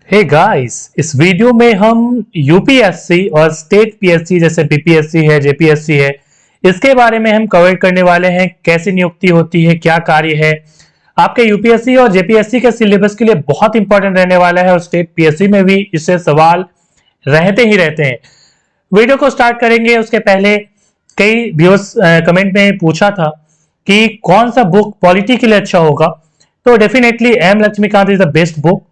Hey guys, इस video में हम यूपीएससी और स्टेट पीएससी जैसे बीपीएससी है, जेपीएससी है, इसके बारे में हम कवर करने वाले हैं। कैसे नियुक्ति होती है, क्या कार्य है, आपके यूपीएससी और जेपीएससी के सिलेबस के लिए बहुत इंपॉर्टेंट रहने वाला है और स्टेट पीएससी में भी इससे सवाल रहते ही रहते हैं। वीडियो को स्टार्ट करेंगे उसके पहले कई व्यूअर्स कमेंट में पूछा था कि कौन सा बुक पॉलिटी के लिए अच्छा होगा, तो definitely M Laxmikanth is the best book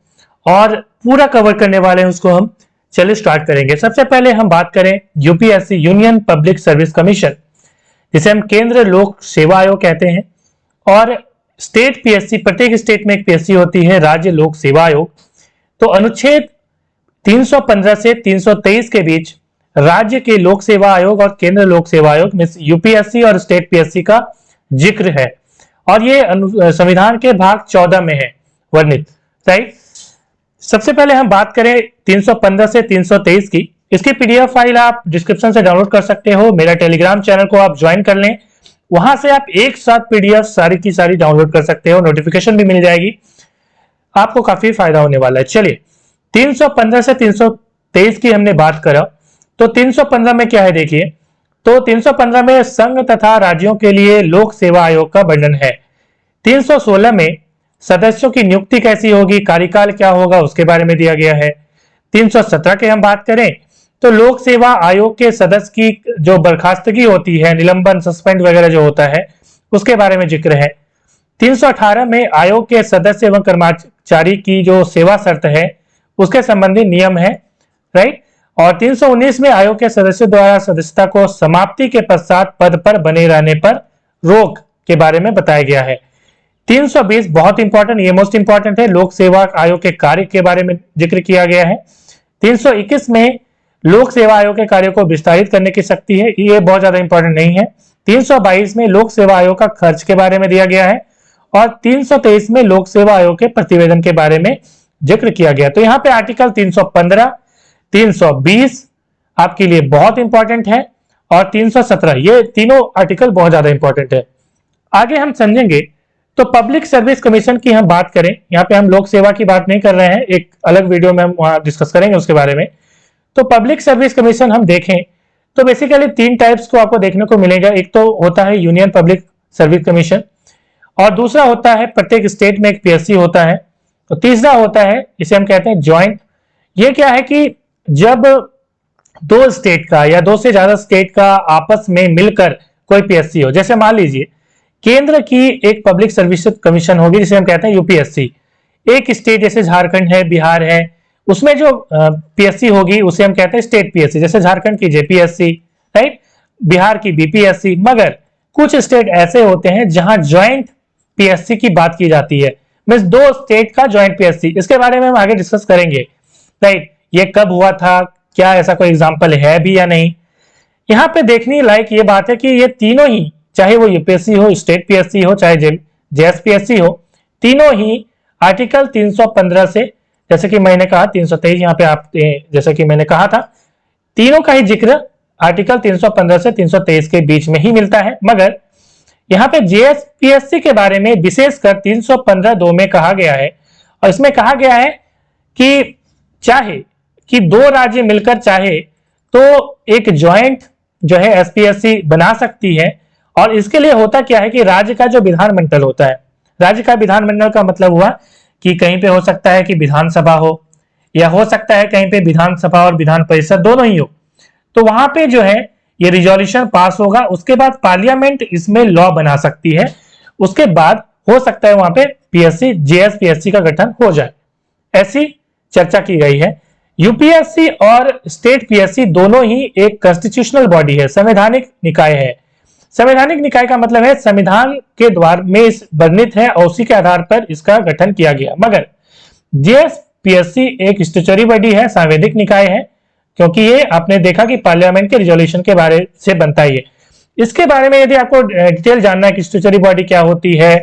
और पूरा कवर करने वाले हैं उसको हम। चलिए स्टार्ट करेंगे। सबसे पहले हम बात करें UPSC, union public service commission, जिसे हम केंद्र लोक सेवा आयोग कहते हैं, और स्टेट पीएससी, प्रत्येक स्टेट में एक पीएससी होती है, राज्य लोक सेवा आयोग। तो अनुच्छेद 315 से 323 के बीच राज्य के लोक सेवा आयोग और केंद्र लोक सेवा आयोग में यूपीएससी और स्टेट पीएससी का जिक्र है और ये संविधान के भाग 14 में है वर्णित। राइट, सबसे पहले हम बात करें 315 से 323 की। इसकी पीडीएफ फाइल आप डिस्क्रिप्शन से डाउनलोड कर सकते हो। मेरा टेलीग्राम चैनल को आप ज्वाइन कर लें, वहां से आप एक साथ पीडीएफ सारी की सारी डाउनलोड कर सकते हो, नोटिफिकेशन भी मिल जाएगी, आपको काफी फायदा होने वाला है। चलिए 315 से 323 की हमने बात करा, तो 315 में क्या है देखिए। तो 315 में संघ तथा राज्यों के लिए लोक सेवा आयोग का वर्णन है। 316 में सदस्यों की नियुक्ति कैसी होगी, कार्यकाल क्या होगा, उसके बारे में दिया गया है। 317 के हम बात करें तो लोक सेवा आयोग के सदस्य की जो बर्खास्तगी होती है, निलंबन, सस्पेंड वगैरह जो होता है, उसके बारे में जिक्र है। 318 में आयोग के सदस्य एवं कर्मचारी की जो सेवा शर्त है उसके संबंधी नियम है। राइट, और 319 में आयोग के सदस्यों द्वारा सदस्यता को समाप्ति के पश्चात पद पर बने रहने पर रोक के बारे में बताया गया है। 320 बहुत इंपॉर्टेंट, ये मोस्ट इंपॉर्टेंट है, लोक सेवा आयोग के कार्य के बारे में जिक्र किया गया है। 321 में लोक सेवा आयोग के कार्यों को विस्तारित करने की शक्ति है, ये बहुत ज्यादा इंपॉर्टेंट नहीं है। 322 में लोक सेवा आयोग का खर्च के बारे में दिया गया है और 323 में लोक सेवा आयोग के प्रतिवेदन के बारे में जिक्र किया गया। तो यहाँ पे आर्टिकल 315, 320 आपके लिए बहुत इंपॉर्टेंट है और 317, ये तीनों आर्टिकल बहुत ज्यादा इंपॉर्टेंट है। आगे हम समझेंगे। तो पब्लिक सर्विस कमीशन की हम बात करें, यहाँ पे हम लोक सेवा की बात नहीं कर रहे हैं, एक अलग वीडियो में हम वहां डिस्कस करेंगे उसके बारे में। तो पब्लिक सर्विस कमीशन हम देखें तो बेसिकली तीन टाइप्स को आपको देखने को मिलेगा। एक तो होता है यूनियन पब्लिक सर्विस कमीशन, और दूसरा होता है प्रत्येक स्टेट में एक पीएससी होता है, तो तीसरा होता है इसे हम कहते हैं ज्वाइंट। ये क्या है कि जब दो स्टेट का या दो से ज्यादा स्टेट का आपस में मिलकर कोई पीएससी हो, जैसे मान लीजिए केंद्र की एक पब्लिक सर्विस कमीशन होगी जिसे हम कहते हैं यूपीएससी। एक स्टेट जैसे झारखंड है, बिहार है, उसमें जो पीएससी होगी उसे हम कहते हैं स्टेट पीएससी, जैसे झारखंड की जेपीएससी, राइट, बिहार की बीपीएससी। मगर कुछ स्टेट ऐसे होते हैं जहां ज्वाइंट पीएससी की बात की जाती है, मींस दो स्टेट का ज्वाइंट पीएससी। इसके बारे में हम आगे डिस्कस करेंगे। राइट, ये कब हुआ था, क्या ऐसा कोई एग्जाम्पल है भी या नहीं। यहाँ पे देखने लायक ये बात है कि ये तीनों ही, चाहे वो यूपीएससी हो, स्टेट पीएससी हो, चाहे जेएसपीएससी हो, तीनों ही आर्टिकल 315 से, जैसे कि मैंने कहा 323, यहाँ पे आप जैसे कि मैंने कहा था, तीनों का ही जिक्र आर्टिकल 315 से 323 के बीच में ही मिलता है। मगर यहाँ पे जेएसपीएससी के बारे में विशेषकर 315(2) में कहा गया है, और इसमें कहा गया है कि चाहे कि दो राज्य मिलकर चाहे तो एक ज्वाइंट जो है एसपीएससी बना सकती है। और इसके लिए होता क्या है कि राज्य का जो विधानमंडल होता है, राज्य का विधानमंडल का मतलब हुआ कि कहीं पे हो सकता है कि विधानसभा हो, या हो सकता है कहीं पे विधानसभा और विधान परिषद दोनों ही हो, तो वहां पे जो है ये रिजोल्यूशन पास होगा। उसके बाद पार्लियामेंट इसमें लॉ बना सकती है, उसके बाद हो सकता है वहां पे पीएससी, जेएसपीएससी का गठन हो जाए, ऐसी चर्चा की गई है। यूपीएससी और स्टेट पीएससी दोनों ही एक कॉन्स्टिट्यूशनल बॉडी है, संवैधानिक निकाय है। संवैधानिक निकाय का मतलब है संविधान के द्वारा में इस वर्णित है और उसी के आधार पर इसका गठन किया गया। मगर जेएसपीएससी एक स्टैट्यूटरी बॉडी है, सांवैधिक निकाय है, क्योंकि ये आपने देखा कि पार्लियामेंट के रिजोल्यूशन के बारे से बनता है। इसके बारे में यदि आपको डिटेल जानना है कि स्टैट्यूटरी बॉडी क्या होती है,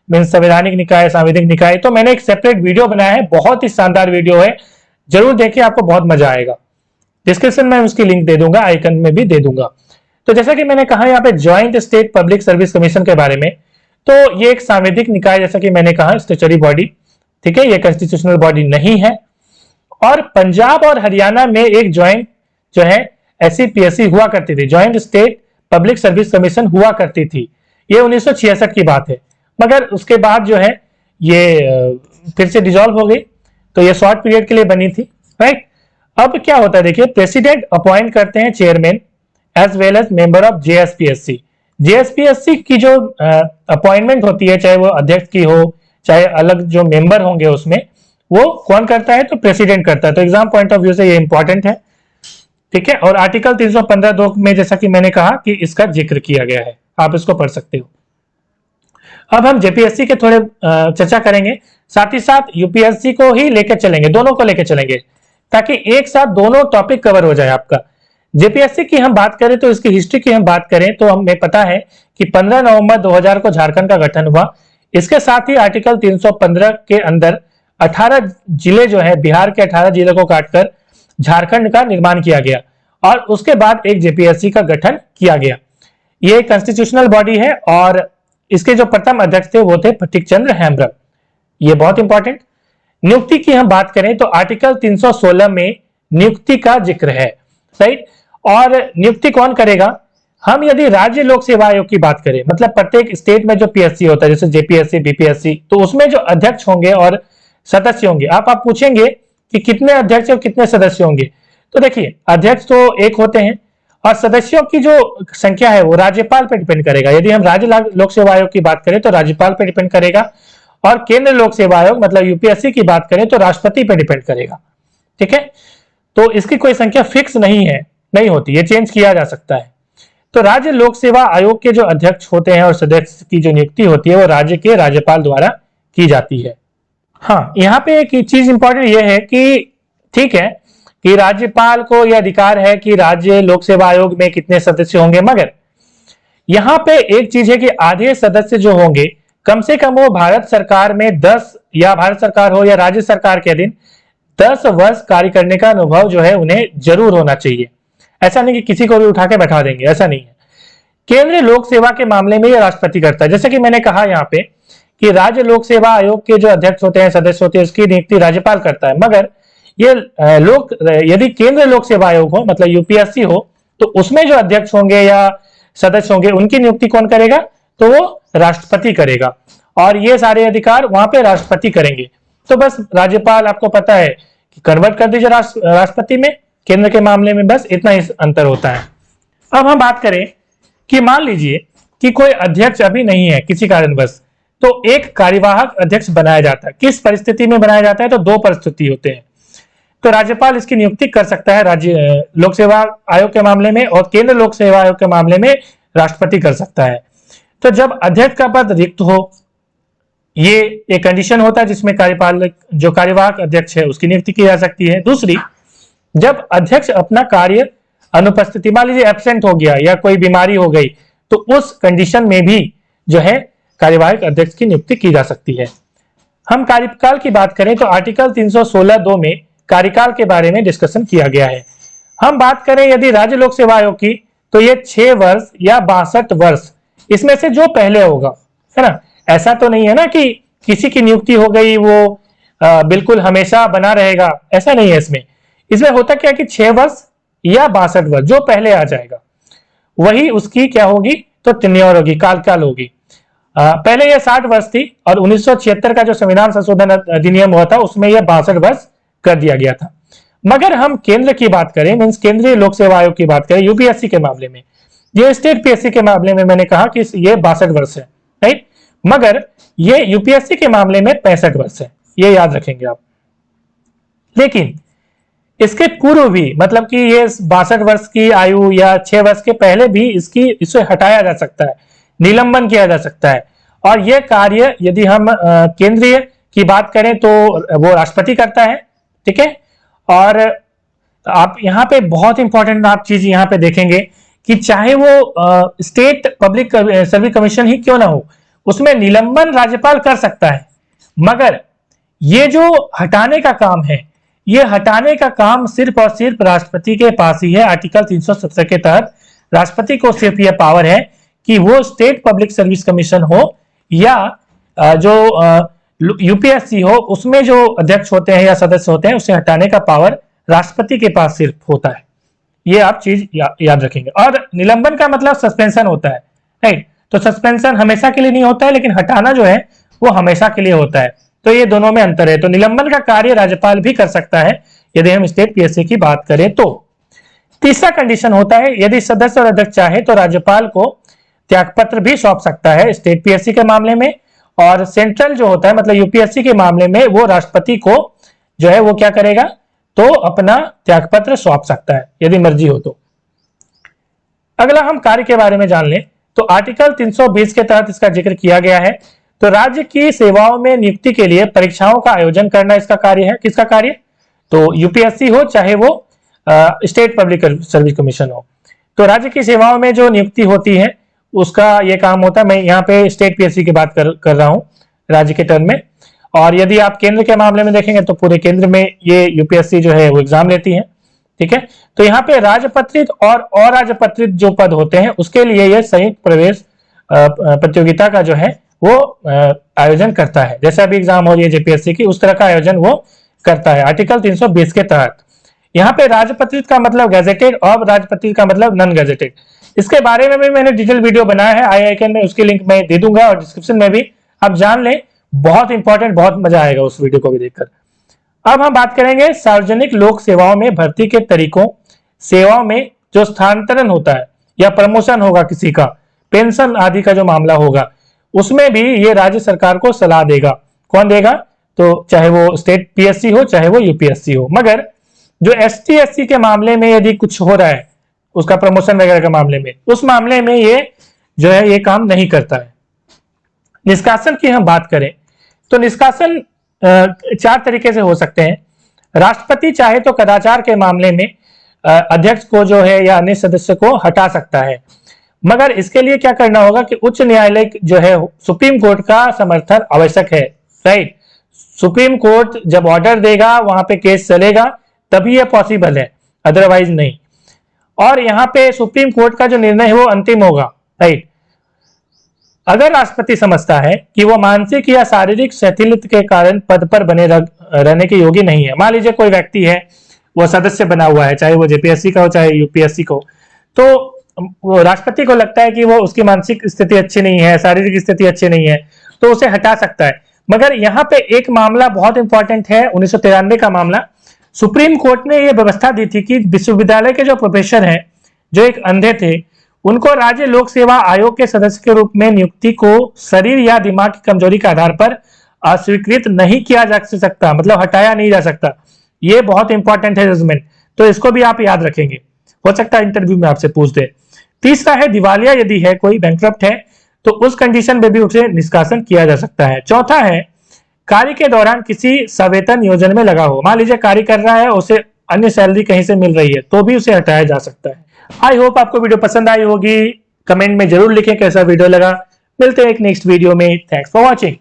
मीन्स संवैधानिक निकाय, सांवैधिक निकाय, तो मैंने एक सेपरेट वीडियो बनाया है, बहुत ही शानदार वीडियो है, जरूर देखिए, आपको बहुत मजा आएगा। डिस्क्रिप्शन में उसकी लिंक दे दूंगा, आइकन में भी दे दूंगा। तो जैसा कि मैंने कहा यहाँ पे joint state public service commission के बारे में, तो ये एक सांवैधिक निकाय, जैसा कि मैंने कहा स्टैट्यूटरी बॉडी, ठीक है, ये कॉन्स्टिट्यूशनल बॉडी नहीं है। और पंजाब और हरियाणा में एक ज्वाइंट जो है ऐसी पीएससी हुआ करती थी, joint state public service commission हुआ करती थी। ये 1966 की बात है, मगर उसके बाद जो है ये फिर से डिसॉल्व हो गई, तो ये शॉर्ट पीरियड के लिए बनी थी, राइट। अब क्या होता है देखिए, प्रेसिडेंट अपॉइंट करते हैं chairman as well as member of JSPSC. JSPSC की जो अपॉइंटमेंट होती है, चाहे वो अध्यक्ष की हो चाहे अलग जो मेंबर होंगे उसमें, वो कौन करता है, तो प्रेसिडेंट करता है। तो एग्जाम पॉइंट ऑफ व्यू से ये इंपॉर्टेंट है, ठीक है। और आर्टिकल 315(2) में जैसा कि मैंने कहा कि इसका जिक्र किया गया है, आप इसको पढ़ सकते हो। अब हम जेपीएससी के थोड़े चर्चा करेंगे, साथ ही साथ यूपीएससी को ही लेकर चलेंगे, दोनों को लेकर चलेंगे, ताकि एक साथ दोनों टॉपिक कवर हो जाए आपका। जेपीएससी की हम बात करें तो इसकी हिस्ट्री की हम बात करें तो हमें पता है कि 15 नवंबर 2000 को झारखंड का गठन हुआ। इसके साथ ही आर्टिकल 315 के अंदर 18 जिले जो है, बिहार के 18 जिले को काटकर झारखंड का निर्माण किया गया और उसके बाद एक जेपीएससी का गठन किया गया। ये कॉन्स्टिट्यूशनल बॉडी है और इसके जो प्रथम अध्यक्ष थे वो थे फटिक चंद्र हेम्ब्रम। ये बहुत इंपॉर्टेंट। नियुक्ति की हम बात करें तो आर्टिकल 316 में नियुक्ति का जिक्र है, राइट। और नियुक्ति कौन करेगा, हम यदि राज्य लोक सेवा आयोग की बात करें, मतलब प्रत्येक स्टेट में जो पीएससी होता है, जैसे जेपीएससी बीपीएससी, तो उसमें जो अध्यक्ष होंगे और सदस्य होंगे, आप पूछेंगे कि कितने अध्यक्ष और कितने सदस्य होंगे, तो देखिए अध्यक्ष तो एक होते हैं और सदस्यों की जो संख्या है वो राज्यपाल पर डिपेंड करेगा। यदि हम राज्य लोक सेवा आयोग की बात करें तो राज्यपाल पर डिपेंड करेगा, और केंद्र लोक सेवा आयोग मतलब यूपीएससी की बात करें तो राष्ट्रपति पर डिपेंड करेगा, ठीक है। तो इसकी कोई संख्या फिक्स नहीं होती, ये चेंज किया जा सकता है। तो राज्य लोक सेवा आयोग के जो अध्यक्ष होते हैं और सदस्य की जो नियुक्ति होती है वो राज्य के राज्यपाल द्वारा की जाती है। हाँ, यहाँ पे एक चीज इंपॉर्टेंट ये है कि ठीक है कि राज्यपाल को यह अधिकार है कि राज्य लोक सेवा आयोग में कितने सदस्य होंगे, मगर यहाँ पे एक चीज है कि आधे सदस्य जो होंगे कम से कम वो भारत सरकार में 10, या भारत सरकार हो या राज्य सरकार के अधीन 10 वर्ष कार्य करने का अनुभव जो है उन्हें जरूर होना चाहिए। ऐसा नहीं कि किसी को भी उठा के बैठा देंगे, ऐसा नहीं है। केंद्रीय लोक सेवा के मामले में यह राष्ट्रपति करता है। जैसे कि मैंने कहा यहाँ पे कि राज्य लोक सेवा आयोग के जो अध्यक्ष होते हैं, सदस्य होते हैं, उसकी नियुक्ति राज्यपाल करता है, मगर ये यदि केंद्र लोक सेवा आयोग हो मतलब यूपीएससी हो तो उसमें जो अध्यक्ष होंगे या सदस्य होंगे उनकी नियुक्ति कौन करेगा, तो वो राष्ट्रपति करेगा, और ये सारे अधिकार वहां पे राष्ट्रपति करेंगे। तो बस राज्यपाल आपको पता है कि कन्वर्ट कर दीजिए राष्ट्रपति में, केंद्र के मामले में बस इतना ही अंतर होता है। अब हम बात करें कि मान लीजिए कि कोई अध्यक्ष अभी नहीं है किसी कारणवश, तो एक कार्यवाहक अध्यक्ष बनाया जाता है। किस परिस्थिति में बनाया जाता है, तो 2 परिस्थिति होते हैं। तो राज्यपाल इसकी नियुक्ति कर सकता है राज्य लोक सेवा आयोग के मामले में, और केंद्र लोक सेवा आयोग के मामले में राष्ट्रपति कर सकता है। तो जब अध्यक्ष का पद रिक्त हो, ये एक कंडीशन होता है जिसमें जो कार्यवाहक अध्यक्ष है उसकी नियुक्ति की जा सकती है। दूसरी, जब अध्यक्ष अपना कार्य अनुपस्थिति, मान लीजिए एब्सेंट हो गया या कोई बीमारी हो गई, तो उस कंडीशन में भी जो है कार्यवाहक अध्यक्ष की नियुक्ति की जा सकती है। हम कार्यकाल की बात करें तो आर्टिकल 316(2) में कार्यकाल के बारे में डिस्कशन किया गया है। हम बात करें यदि राज्य लोक सेवा आयोग की, तो ये 6 वर्ष या 62 वर्ष, इसमें से जो पहले होगा, है ना। ऐसा तो नहीं है ना कि किसी की नियुक्ति हो गई वो बिल्कुल हमेशा बना रहेगा, ऐसा नहीं है। इसमें होता क्या कि 6 वर्ष या 62 वर्ष जो पहले आ जाएगा वही उसकी क्या होगी, तो टेन्योर होगी, काल होगी। पहले यह 60 वर्ष थी और 1976 का जो संविधान संशोधन अधिनियम हुआ था उसमें यह 62 वर्ष कर दिया गया था। मगर हम केंद्र की बात करें, मींस केंद्रीय लोक सेवा आयोग की बात करें, यूपीएससी के मामले में, ये स्टेट पीएससी के मामले में मैंने कहा कि ये 62 वर्ष है, राइट, मगर ये यूपीएससी के मामले में 65 वर्ष है, ये याद रखेंगे आप। लेकिन इसके पूर्व भी, मतलब कि ये 62 वर्ष की आयु या 6 वर्ष के पहले भी इसे हटाया जा सकता है, निलंबन किया जा सकता है। और यह कार्य यदि हम केंद्रीय की बात करें तो वो राष्ट्रपति करता है, ठीक है। और आप यहाँ पे बहुत इंपॉर्टेंट आप चीज यहाँ पे देखेंगे कि चाहे वो स्टेट पब्लिक सर्विस कमीशन ही क्यों ना हो, उसमें निलंबन राज्यपाल कर सकता है, मगर ये जो हटाने का काम है, ये हटाने का काम सिर्फ और सिर्फ राष्ट्रपति के पास ही है। आर्टिकल 317 के तहत राष्ट्रपति को सिर्फ यह पावर है कि वो स्टेट पब्लिक सर्विस कमीशन हो या जो यूपीएससी हो उसमें जो अध्यक्ष होते हैं या सदस्य होते हैं उसे हटाने का पावर राष्ट्रपति के पास सिर्फ होता है। ये आप चीज याद रखेंगे। और निलंबन का मतलब सस्पेंशन होता है, राइट। तो सस्पेंशन हमेशा के लिए नहीं होता है, लेकिन हटाना जो है वो हमेशा के लिए होता है। तो ये दोनों में अंतर है। तो निलंबन का कार्य राज्यपाल भी कर सकता है यदि हम स्टेट पीएससी की बात करें तो। तीसरा कंडीशन होता है यदि सदस्य और अध्यक्ष चाहे तो राज्यपाल को त्यागपत्र भी सौंप सकता है स्टेट पीएससी के मामले में। और सेंट्रल जो होता है मतलब यूपीएससी के मामले में वो राष्ट्रपति को जो है वो क्या करेगा, तो अपना त्यागपत्र सौंप सकता है यदि मर्जी हो तो। अगला हम कार्य के बारे में जान लें तो आर्टिकल 320 के तहत इसका जिक्र किया गया है। तो राज्य की सेवाओं में नियुक्ति के लिए परीक्षाओं का आयोजन करना इसका कार्य है। किसका कार्य? तो यूपीएससी हो चाहे वो स्टेट पब्लिक सर्विस कमीशन हो। तो राज्य की सेवाओं में जो नियुक्ति होती है उसका ये काम होता है। मैं यहाँ पे स्टेट पीएससी की बात कर रहा हूँ राज्य के टर्म में। और यदि आप केंद्र के मामले में देखेंगे तो पूरे केंद्र में ये यूपीएससी जो है वो एग्जाम लेती है, ठीक है। तो यहाँ पे राजपत्रित और अराजपत्रित जो पद होते हैं उसके लिए ये संयुक्त प्रवेश प्रतियोगिता का जो है वो आयोजन करता है। जैसा भी एग्जाम हो रही है जेपीएससी की उस तरह का आयोजन वो करता है आर्टिकल 320 के तहत। यहाँ पे राजपत्रित का मतलब गैजेटेड और राजपत्रित का मतलब नॉन गैजेटेड। इसके बारे में भी मैंने डिटेल वीडियो बनाया है आई आइकन में, उसकी लिंक मैं दे दूंगा और डिस्क्रिप्शन में भी आप जान लें। बहुत इंपॉर्टेंट, बहुत मजा आएगा उस वीडियो को भी देखकर। अब हम बात करेंगे सार्वजनिक लोक सेवाओं में भर्ती के तरीकों, सेवाओं में जो स्थानांतरण होता है या प्रमोशन होगा किसी का, पेंशन आदि का जो मामला होगा उसमें भी ये राज्य सरकार को सलाह देगा। कौन देगा? तो चाहे वो स्टेट पीएससी हो चाहे वो यूपीएससी हो। मगर जो एसटी एससी के मामले में यदि कुछ हो रहा है उसका प्रमोशन वगैरह के मामले में, उस मामले में ये जो है ये काम नहीं करता है। निष्कासन की हम बात करें तो निष्कासन 4 तरीके से हो सकते हैं। राष्ट्रपति चाहे तो कदाचार के मामले में अध्यक्ष को जो है या अन्य सदस्य को हटा सकता है, मगर इसके लिए क्या करना होगा कि उच्च न्यायालय जो है सुप्रीम कोर्ट का समर्थन आवश्यक है, राइट। सुप्रीम कोर्ट जब ऑर्डर देगा वहां पे केस चलेगा तभी यह पॉसिबल है, अदरवाइज नहीं। और यहाँ पे सुप्रीम कोर्ट का जो निर्णय है वो अंतिम होगा, राइट। अगर राष्ट्रपति समझता है कि वो मानसिक या शारीरिक शिथिलता के कारण पद पर बने रहने के योग्य नहीं है, मान लीजिए कोई व्यक्ति है वो सदस्य बना हुआ है चाहे वो जेपीएससी का हो चाहे यूपीएससी का हो, तो वो राष्ट्रपति को लगता है कि वो उसकी मानसिक स्थिति अच्छी नहीं है, शारीरिक स्थिति अच्छी नहीं है, तो उसे हटा सकता है। मगर यहाँ पे एक मामला बहुत इंपॉर्टेंट है 1993 का मामला। सुप्रीम कोर्ट ने यह व्यवस्था दी थी कि विश्वविद्यालय के जो प्रोफेसर हैं जो एक अंधे थे उनको राज्य लोक सेवा आयोग के सदस्य के रूप में नियुक्ति को शरीर या दिमाग की कमजोरी के आधार पर अस्वीकृत नहीं किया जा सकता, मतलब हटाया नहीं जा सकता। ये बहुत इंपॉर्टेंट है जजमेंट, तो इसको भी आप याद रखेंगे, हो सकता है इंटरव्यू में आपसे पूछ दे। तीसरा है दिवालिया यदि है कोई बैंकक्रप्ट है तो उस कंडीशन में भी उसे निष्कासन किया जा सकता है। चौथा है कार्य के दौरान किसी सवेतन योजना में लगा हो, मान लीजिए कार्य कर रहा है उसे अन्य सैलरी कहीं से मिल रही है तो भी उसे हटाया जा सकता है। आई होप आपको वीडियो पसंद आई होगी, कमेंट में जरूर लिखें कैसा वीडियो लगा। मिलते हैं एक नेक्स्ट वीडियो में। Thanks for watching.